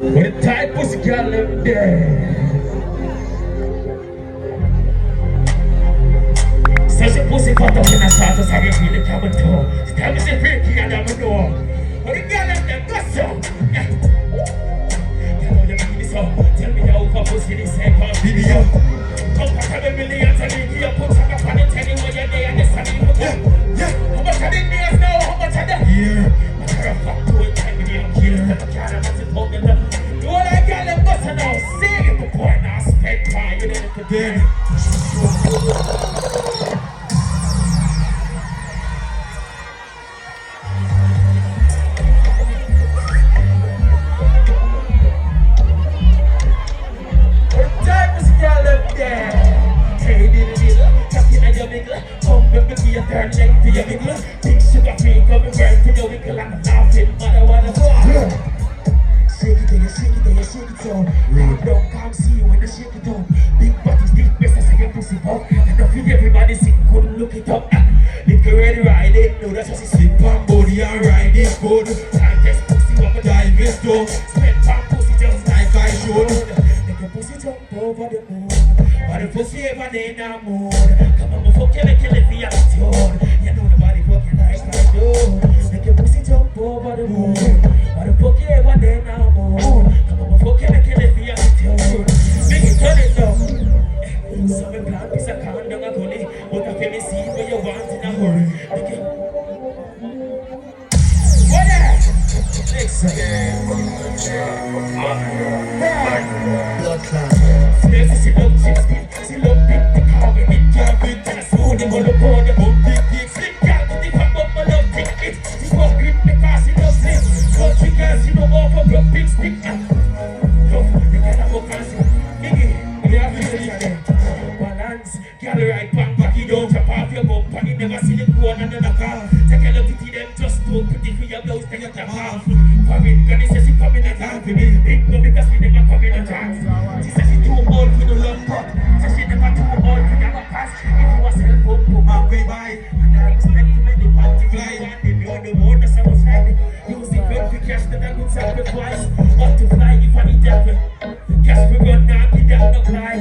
When the tight pussy girl left there. Such a pussy cut up in a start to say you feel the cabin toe. Tell me the freaky and I'm a door. When the girl left there, go so. Yeah. Tell me you mean this up. Tell me how for pussy this same part video. Come back to the millions and you put some up on it. Tell you where you're there and the sun you put. Yeah. How much of the nails now? How much of the year? What kind of fuck to it? Tell me you don't care. Tell me can't have what's it talking about. Do all I got left go so now. Sing it before now. Spend time. You didn't forget it. Turn leg to your wiggle. Big sugar free, come and work to your wiggle. I'm laughing, mother, wanna go. Shake it, then you shake it, then you shake it down. Road down, come see you when you shake it down. Big bodies, big breasts, I say your pussy pop. And I feel everybody sick, couldn't look it up. Little ready ride it, no, that's just a slip on body and ride it good. Tightest pussy, what a dive is done. Spend pan pussy just like I should. Make your pussy jump over the moon. But the pussy ever in the mood. Come on, fuck you, make you live the attitude. You know nobody fucking like I do. Make your pussy jump over the moon. But the fuck you ever in the mood. Come on, fuck you, make you live the attitude. Make it turn it down. So me plan piece of can down a gully. But I feel me see what you want in a hurry. Make it. What that? Next time. Blood clot. She love chips, she love big the car with it can't fit. And I smooth him on the board, the bump big dick. Slick girl with the fat bump, I love thick it. She fuck grip because she loves it. Country girls, she know all for your big stick. Love, you can't have a fancy. Biggie, you have to see it. Balance, girl right back, back it down. Chop off your bump, and you never see the grown under the car. Take a look at them, just too pretty for your blouse, then you tap off. For it, Granny says she come in a dance with me. Big no because we never come in a dance. She says she too old for the love pot. So she never too old for never pass. If you was help up, come on, way by. And I respect to make the party fly. And if you're the one that's our side, use it when we cash that a good sacrifice. Want to fly if I need that. Cash we run now, be that no fly.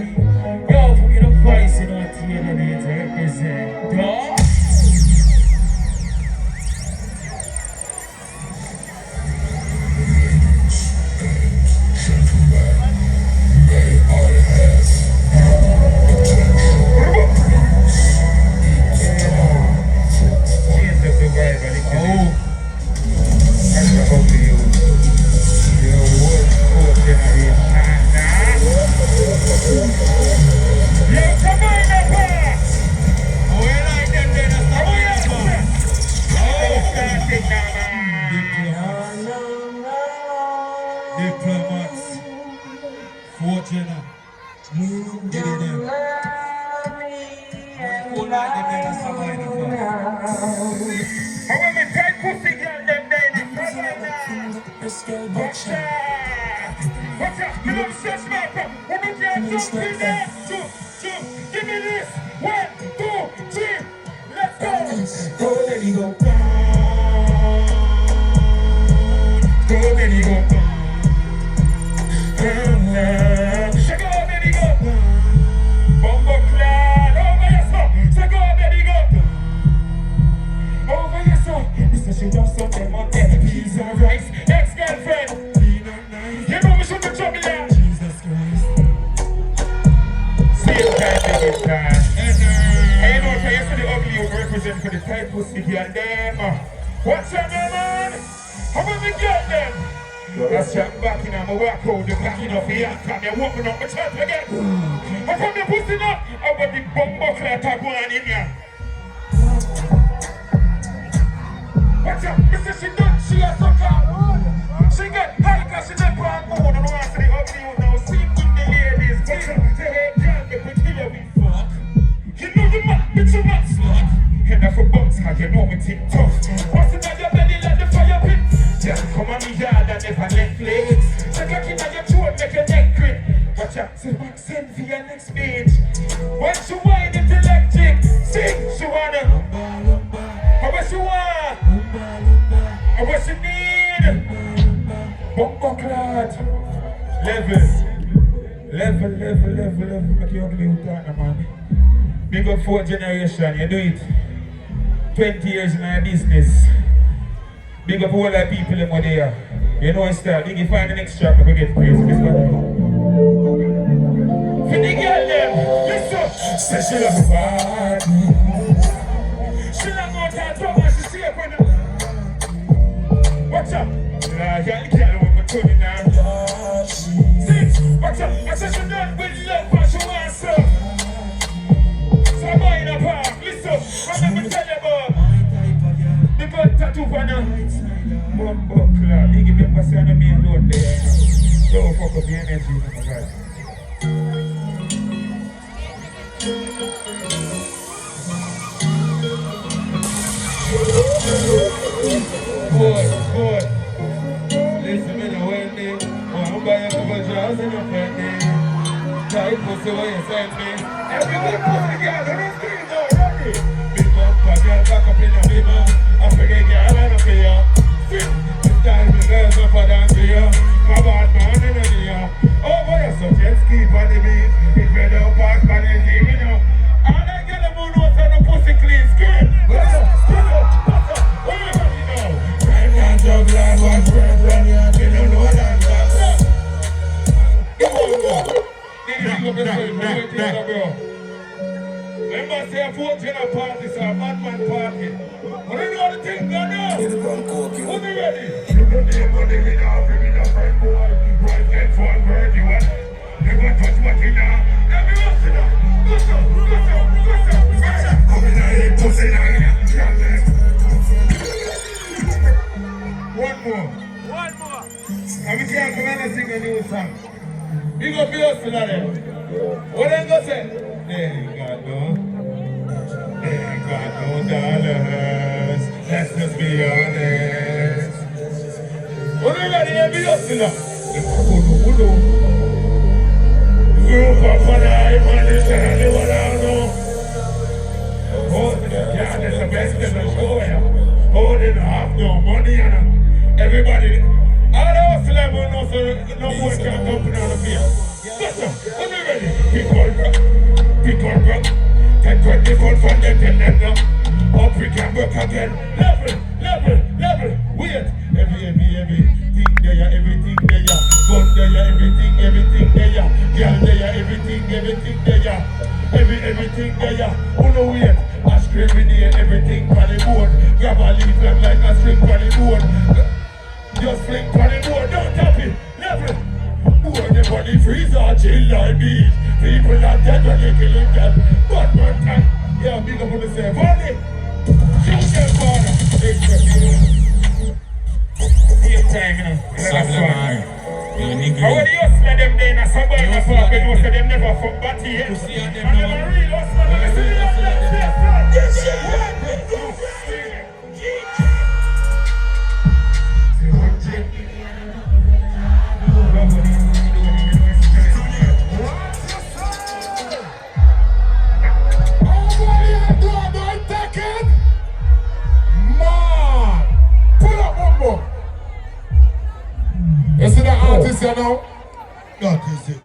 Yo, from your voice, you know what TNA represent. Dog. Diplomats, fortune, you did them. However, tight pussy girl, them day in the watch out, you don't stress me up. When you can't jump in there, give me this. 1, 2, 3, let's go. Go, let me go. Go, let me go. She loves something on there, peas and rice. Ex-girlfriend, you know me should be trouble there. Jesus Christ. Same time, big time. I know for you see the ugly you represent for the tight pussy girl them. What's your name, man? How will we get them? That's your back in my walk out, the back in of the act, and they're walking up my church again. I come the pussy now, I got the bumbo clear tag one in here. Watch out, Mr. She done, she a sucker. She get high cause she never on moon. I don't want to see the ugly one now. See with the ladies. Watch out, say hey girl, make me kill you with fuck. You know you mad, bitch you mad slut. Head off for bumps cause you know me tick tough. What's in your belly like the fire pit? Just come on me yard and never Netflix. Take a kid on your throat, make your neck grip. Watch out, send for your next page. When she whine it electric. Sing, she wanna. How much you want? How much you need? Bumbo clot. Level. Make you ugly with that, man. Big up 4th generation, you do it. 20 years in our business. Big up all the people in what they are. You know it's that. Big you find the next track, we get praise. This one. For the girl them, listen. Say she love a party. She not go to trouble, she see up on the. Watch out. Nah, you can't with my tongue now. Six, watch out. I said she done with love, but she wants some. So I'm buying a park. Listen, I'm gonna tell you about the gun tattoo for now. Bumbo club, you give me a say on the main road there. Don't fuck up the energy, my God. Good. Listen, me know when me. I'm buying a couple jars and I'm friendly. Tight pussy when you send me. Every good pussy girl, don't scream already. Big bumper girl back up in the river. I forget girl and I pay her. This time the girls up for dance here. My bad man in the ear. Oh boy, you're so jet ski on the beach. If you don't pass by the team, you know. All I get them who knows how to pussy clean skin. What's up? What you know? Time can't jog like one friend when you don't know that. Remember say a 4th gen party, so a madman party. But you know the thing going on? Who be ready? You don't need money, we don't bring in a friend boy. Right head for a bird, you want? Never touch what you know. Everyone sit down. Go so. Come in here, pussy now. One more. And we can't come and sing a new song. You go be us today. What they go say? They ain't got no dollars. Let's just be honest. What they got to be us today? Group up for life, man, this is what I know. Oh, yeah, that's the best in the show here. Oh, they don't have no money, and everybody. All the hustlers will know so no more can come down the field. Listen, when we ready, pick one bro. Take 20 foot from them, tell them now. Up we can work again. Level. Wait. Everything there, everything there. Gun there, everything there. Girl there, everything there. Everything there. Who know wait? I discriminate everything for the board. Grab a leaf like a string for the board. Just flick for the board, don't tap it. Level. Boy, the body freeze or chill like bees. People are dead when they killing them. But one time, yeah, big up on the same body. Shoot them, father. Same time, you know. How are the hustler them there? Now somebody in the park, but most of them never fuck batty yet. And them are real hustler, but they see them there. This shit. You see the artist, you know?